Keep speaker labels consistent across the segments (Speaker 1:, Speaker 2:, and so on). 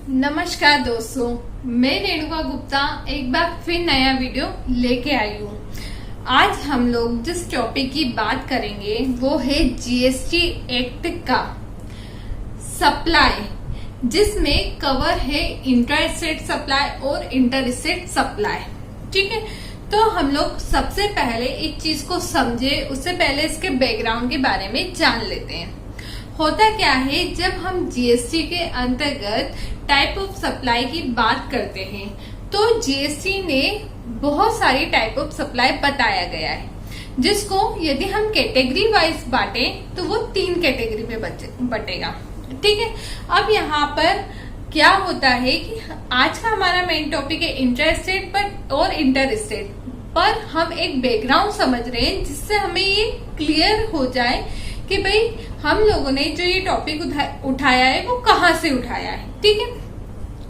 Speaker 1: नमस्कार दोस्तों, मैं रेणुका गुप्ता एक बार फिर नया वीडियो लेके आई हूँ। आज हम लोग जिस टॉपिक की बात करेंगे वो है जीएसटी एक्ट का सप्लाई, जिसमें कवर है इंटर स्टेट सप्लाई और इंटर स्टेट सप्लाई। ठीक है, तो हम लोग सबसे पहले एक चीज को समझे, उससे पहले इसके बैकग्राउंड के बारे में जान लेते हैं। होता क्या है, जब हम जीएसटी के अंतर्गत टाइप ऑफ सप्लाई की बात करते हैं तो जीएसटी ने बहुत सारी टाइप ऑफ सप्लाई बताया गया है, जिसको यदि हम कैटेगरी वाइज बांटे तो वो 3 कैटेगरी में बटेगा। ठीक है, अब यहाँ पर क्या होता है कि आज का हमारा मेन टॉपिक है इंटर स्टेट पर और इंटर स्टेट पर हम एक बैकग्राउंड समझ रहे हैं, जिससे हमें ये क्लियर हो जाए कि भाई हम लोगों ने जो ये टॉपिक उठाया है वो कहाँ से उठाया है। ठीक है,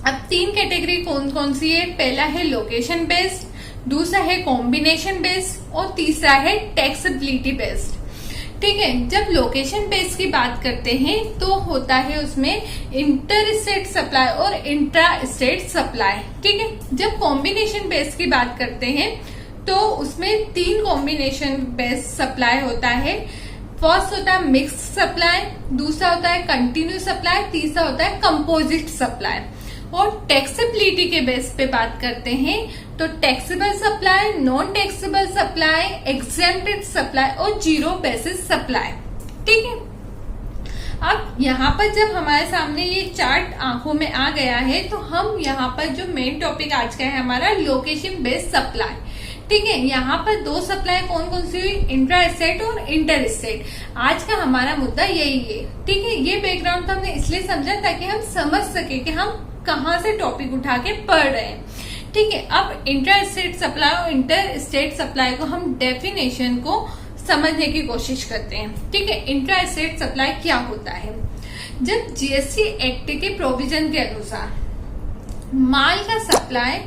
Speaker 1: अब 3 कैटेगरी कौन कौन सी है? पहला है लोकेशन बेस्ड, दूसरा है कॉम्बिनेशन बेस्ड और तीसरा है टैक्सेबिलिटी बेस्ड। ठीक है, जब लोकेशन बेस्ड की बात करते हैं तो होता है उसमें इंटर स्टेट सप्लाई और इंट्रा स्टेट सप्लाई। ठीक है, जब कॉम्बिनेशन बेस्ड की बात करते हैं तो उसमें 3 कॉम्बिनेशन बेस्ड सप्लाई होता है। फर्स्ट होता है मिक्स सप्लाई, दूसरा होता है कंटिन्यू सप्लाई, तीसरा होता है कंपोजिट सप्लाई। और टैक्सेबिलिटी के बेस पे बात करते हैं तो taxable supply, non taxable supply, exempted supply और जीरो बेसिस सप्लाई। ठीक है, अब यहाँ पर जब हमारे सामने ये चार्ट आंखों में आ गया है तो हम यहाँ पर जो मेन टॉपिक आज का है हमारा लोकेशन बेस्ड सप्लाई। ठीक है, यहाँ पर 2 सप्लाई कौन कौन सी हुई? इंट्रा स्टेट और इंटर स्टेट। आज का हमारा मुद्दा यही है। ठीक है, ये बैकग्राउंड तो हमने इसलिए समझा ताकि हम समझ सके कि हम कहाँ से टॉपिक उठा के पढ़ रहे हैं। ठीक है, अब इंटर स्टेट सप्लाई और इंटर स्टेट सप्लाई को हम डेफिनेशन को समझने की कोशिश करते हैं। ठीक है, इंट्रा स्टेट सप्लाई क्या होता है? जब जीएसटी एक्ट के प्रोविजन के अनुसार माल का सप्लाई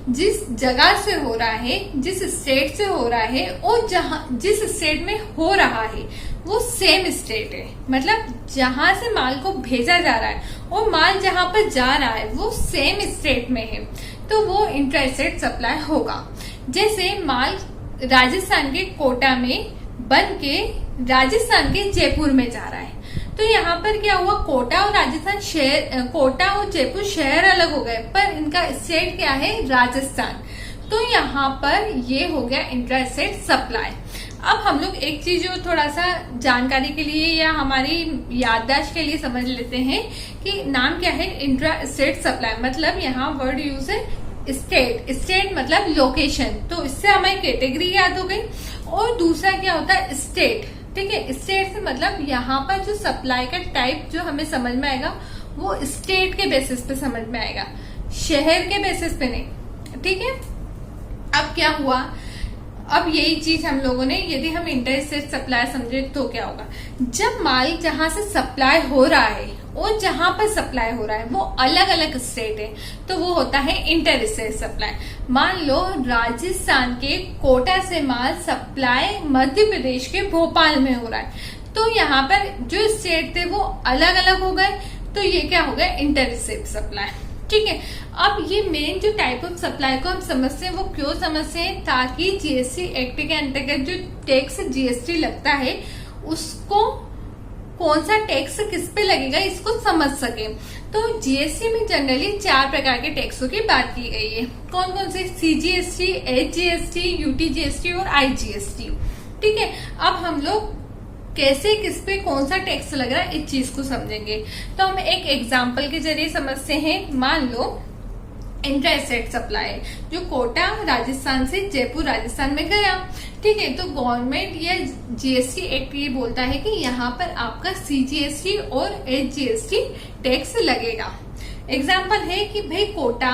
Speaker 1: जिस जगह से हो रहा है, जिस स्टेट से हो रहा है और जिस स्टेट में हो रहा है वो सेम स्टेट है, मतलब जहां से माल को भेजा जा रहा है और माल जहां पर जा रहा है वो सेम स्टेट में है, तो वो इंटर स्टेट सप्लाई होगा। जैसे माल राजस्थान के कोटा में बन के राजस्थान के जयपुर में जा रहा है, तो यहाँ पर क्या हुआ, कोटा और राजस्थान शहर, कोटा और जयपुर शहर अलग हो गए पर इनका स्टेट क्या है? राजस्थान। तो यहाँ पर ये हो गया इंट्रा स्टेट सप्लाई। अब हम लोग एक चीज जो थोड़ा सा जानकारी के लिए या हमारी याददाश्त के लिए समझ लेते हैं कि नाम क्या है इंट्रा स्टेट सप्लाई। मतलब यहाँ वर्ड यूज है स्टेट, स्टेट मतलब लोकेशन, तो इससे हमें कैटेगरी याद हो गई। और दूसरा क्या होता है? स्टेट। ठीक है, स्टेट से मतलब यहाँ पर जो सप्लाई का टाइप जो हमें समझ में आएगा वो स्टेट के बेसिस पे समझ में आएगा, शहर के बेसिस पे नहीं। ठीक है, अब क्या हुआ, अब यही चीज हम लोगों ने, यदि हम इंटर स्टेट सप्लाई समझे तो क्या होगा, जब माल जहां से सप्लाई हो रहा है और जहां पर सप्लाई हो रहा है वो अलग अलग स्टेट है तो वो होता है इंटर स्टेट सप्लाई। मान लो राजस्थान के कोटा से माल सप्लाई मध्य प्रदेश के भोपाल में हो रहा है, तो यहाँ पर जो स्टेट थे वो अलग अलग हो गए, तो ये क्या हो गया? Inter state supply. ठीक है, अब ये मेन जो टाइप ऑफ सप्लाई को हम समझते हैं वो क्यों समझते हैं? ताकि जीएसटी एक्ट के अंतर्गत जो टैक्स जीएसटी लगता है उसको कौन सा टैक्स किस पे लगेगा इसको समझ सके। तो जीएसटी में जनरली 4 प्रकार के टैक्सों की बात की गई है। कौन कौन से? सीजीएसटी, एचजीएसटी, यूटीजीएसटी और आईजीएसटी। ठीक है, अब हम लोग कैसे किस पे कौन सा टैक्स लग रहा है इस चीज को समझेंगे। तो हम एक एग्जाम्पल के जरिए समझते हैं। मान लो इंटर स्टेट सप्लाई जो कोटा राजस्थान से जयपुर राजस्थान में गया। ठीक है, तो गवर्नमेंट या जीएसटी एक्ट ये बोलता है कि यहाँ पर आपका सीजीएसटी और एचजीएसटी टैक्स लगेगा। एग्जाम्पल है कि भाई कोटा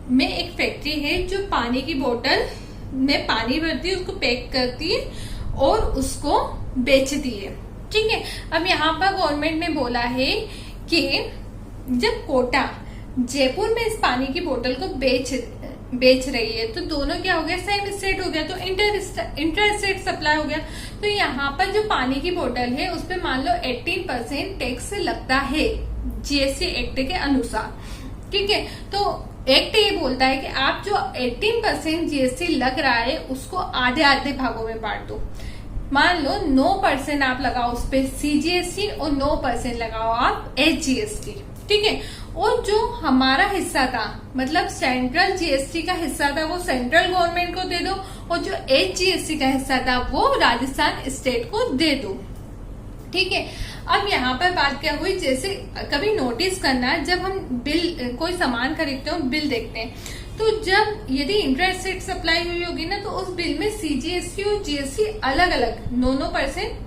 Speaker 1: में एक फैक्ट्री है जो पानी की बोतल में पानी भरती है, उसको पैक करती है और उसको बेचती है। ठीक है, अब यहाँ पर गवर्नमेंट ने बोला है कि जब कोटा जयपुर में इस पानी की बोतल को बेच रही है तो दोनों क्या हो गया? सेम स्टेट हो गया, तो इंटर स्टेट सप्लाई हो गया। तो यहाँ पर जो पानी की बोतल है उस पर मान लो 18% टैक्स लगता है जीएसटी एक्ट के अनुसार। ठीक है। तो एक्ट ये बोलता है कि आप जो 18% जीएसटी लग रहा है उसको आधे आधे भागों में बांट दो। मान लो 9% आप लगाओ उस पर सीजीएसटी और 9% लगाओ आप एचजीएसटी, ठीक है। और जो हमारा हिस्सा था, मतलब सेंट्रल जीएसटी का हिस्सा था, वो सेंट्रल गवर्नमेंट को दे दो, और जो एचजीएसटी का हिस्सा था वो राजस्थान स्टेट को दे दो, ठीक है। अब यहाँ पर बात क्या हुई, जैसे कभी नोटिस करना, जब हम बिल कोई सामान खरीदते हो, बिल देखते हैं, तो जब यदि इंटरेस्ट रेट सप्लाई हुई होगी ना, तो उस बिल में सीजीएसटी और जीएसटी अलग अलग 9%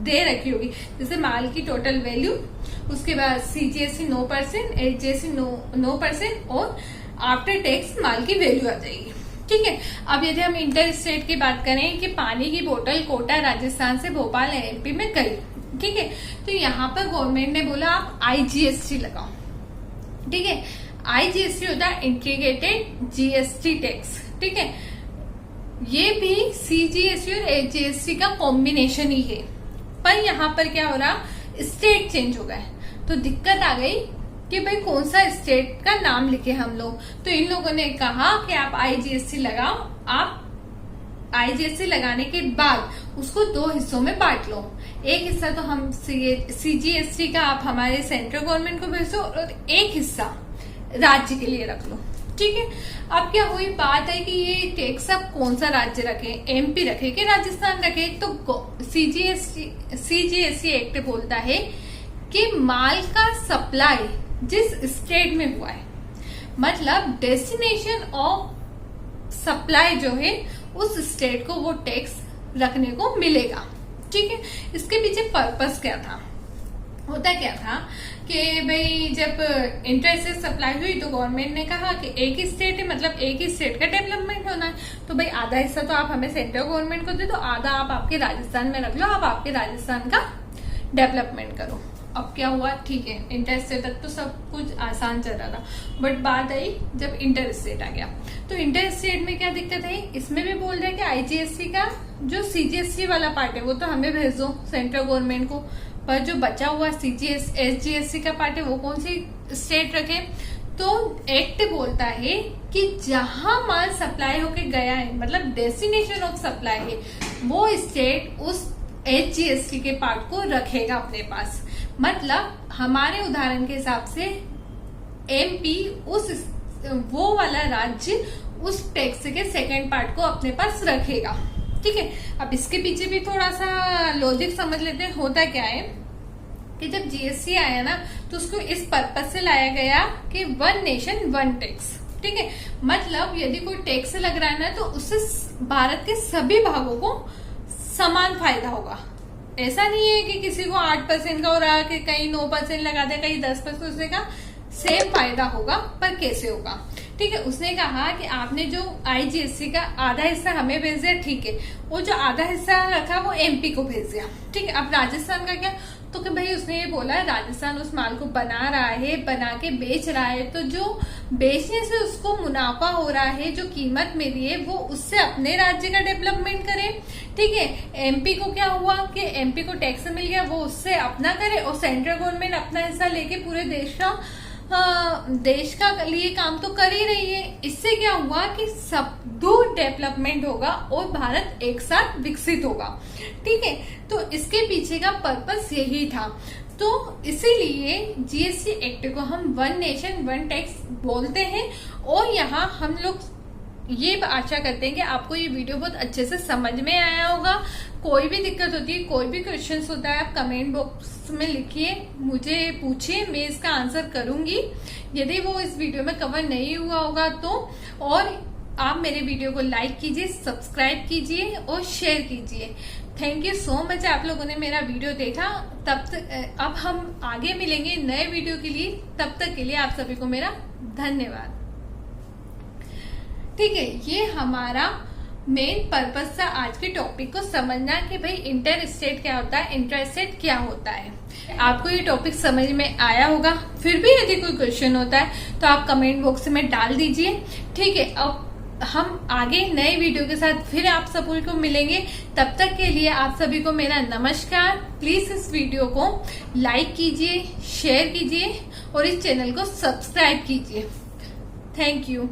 Speaker 1: दे रखी होगी। जैसे माल की टोटल वैल्यू, उसके बाद सीजीएसटी 9%, एचजीएसटी 9% और आफ्टर टैक्स माल की वैल्यू आ जाएगी, ठीक है। अब यदि हम इंटर स्टेट की बात करें कि पानी की बोतल कोटा राजस्थान से भोपाल एमपी में गई, ठीक है, तो यहाँ पर गवर्नमेंट ने बोला आप आईजीएसटी लगाओ, ठीक है। आईजीएसटी होता है इंटीग्रेटेड जीएसटी टैक्स, ठीक है। ये भी सीजीएसटी और एचजीएसटी का कॉम्बिनेशन ही है, पर यहाँ पर क्या हो रहा, स्टेट चेंज हो गए, तो दिक्कत आ गई कि भाई कौन सा स्टेट का नाम लिखे हम लोग। तो इन लोगों ने कहा कि आप आईजीएसटी लगाओ। आप आईजीएसटी लगाने के बाद उसको 2 हिस्सों में बांट लो। एक हिस्सा तो हम सीजीएसटी का आप हमारे सेंट्रल गवर्नमेंट को भेज दो, और एक हिस्सा राज्य के लिए रख लो, ठीक है। अब क्या हुई बात है कि ये टैक्स अब कौन सा राज्य रखे, एमपी रखे कि राजस्थान रखे। तो सीजीएसटी एक्ट बोलता है कि माल का सप्लाई जिस स्टेट में हुआ है, मतलब डेस्टिनेशन ऑफ सप्लाई जो है, उस स्टेट को वो टैक्स रखने को मिलेगा, ठीक है। इसके पीछे पर्पस क्या था, होता क्या था कि भाई जब इंटर स्टेट सप्लाई हुई तो गवर्नमेंट ने कहा कि एक ही स्टेट है, मतलब एक ही स्टेट का डेवलपमेंट होना है, तो भाई आधा हिस्सा तो आप हमें सेंट्रल गवर्नमेंट को दे दो, आधा आप आपके राजस्थान में रख लो, आप आपके राजस्थान का डेवलपमेंट करो। अब क्या हुआ, ठीक है, इंटर स्टेट तक तो सब कुछ आसान चल रहा था, बट बात आई जब इंटर स्टेट आ गया, तो इंटर स्टेट में क्या दिक्कत है, इसमें भी बोल रहे हैं कि आईजीएसटी का जो सीजीएसटी वाला पार्ट है वो तो हमें भेज दो सेंट्रल गवर्नमेंट को, पर जो बचा हुआ एचजीएसटी का पार्ट है वो कौन सी स्टेट रखे। तो एक्ट बोलता है कि जहां माल सप्लाई होके गया है, मतलब डेस्टिनेशन ऑफ सप्लाई है, वो स्टेट उस एचजीएसटी के पार्ट को रखेगा अपने पास। मतलब हमारे उदाहरण के हिसाब से एमपी वो वाला राज्य उस टैक्स के सेकेंड पार्ट को अपने पास रखेगा, ठीक है। अब इसके पीछे भी थोड़ा सा लॉजिक समझ लेते हैं। होता क्या है कि जब जीएसटी आया ना, तो उसको इस पर्पस से लाया गया कि 1 नेशन 1 टैक्स, ठीक है। मतलब यदि कोई टैक्स लग रहा है ना, तो उससे भारत के सभी भागों को समान फायदा होगा। ऐसा नहीं है कि किसी को 8% का हो रहा है, कि कहीं 9% लगा दे, कहीं 10%, उसने का सेम फायदा होगा, पर कैसे होगा, ठीक है। उसने कहा कि आपने जो आईजीएसटी का आधा हिस्सा हमें भेज दिया, ठीक है, वो जो आधा हिस्सा रखा वो एमपी को भेज दिया, ठीक है। अब राजस्थान का क्या, तो कि भाई उसने ये बोला राजस्थान उस माल को बना रहा है, बना के बेच रहा है, तो जो बेचने से उसको मुनाफा हो रहा है, जो कीमत मिली है, वो उससे अपने राज्य का डेवलपमेंट करे, ठीक है। एमपी को क्या हुआ कि एमपी को टैक्स मिल गया, वो उससे अपना करे, और सेंट्रल गवर्नमेंट अपना हिस्सा लेके पूरे देश का लिए काम तो कर ही रही है। इससे क्या हुआ कि सब दूर डेवलपमेंट होगा और भारत एक साथ विकसित होगा, ठीक है। तो इसके पीछे का पर्पस यही था। तो इसीलिए जीएसटी एक्ट को हम 1 नेशन 1 टैक्स बोलते हैं। और यहाँ हम लोग ये आशा करते हैं कि आपको ये वीडियो बहुत अच्छे से समझ में आया होगा। कोई भी दिक्कत होती है, कोई भी क्वेश्चन होता है, आप कमेंट बॉक्स में लिखिए, मुझे पूछिए, मैं इसका आंसर करूंगी यदि वो इस वीडियो में कवर नहीं हुआ होगा तो। और आप मेरे वीडियो को लाइक कीजिए, सब्सक्राइब कीजिए और शेयर कीजिए। थैंक यू सो मच, आप लोगों ने मेरा वीडियो देखा। तब तक अब हम आगे मिलेंगे नए वीडियो के लिए, तब तक के लिए आप सभी को मेरा धन्यवाद। ठीक है, ये हमारा मेन पर्पस था आज के टॉपिक को समझना कि भाई इंटर स्टेट क्या होता है, इंटर स्टेट क्या होता है। आपको ये टॉपिक समझ में आया होगा। फिर भी यदि कोई क्वेश्चन होता है तो आप कमेंट बॉक्स में डाल दीजिए, ठीक है। अब हम आगे नए वीडियो के साथ फिर आप सभी को मिलेंगे। तब तक के लिए आप सभी को मेरा नमस्कार। प्लीज इस वीडियो को लाइक कीजिए, शेयर कीजिए और इस चैनल को सब्सक्राइब कीजिए। Thank you.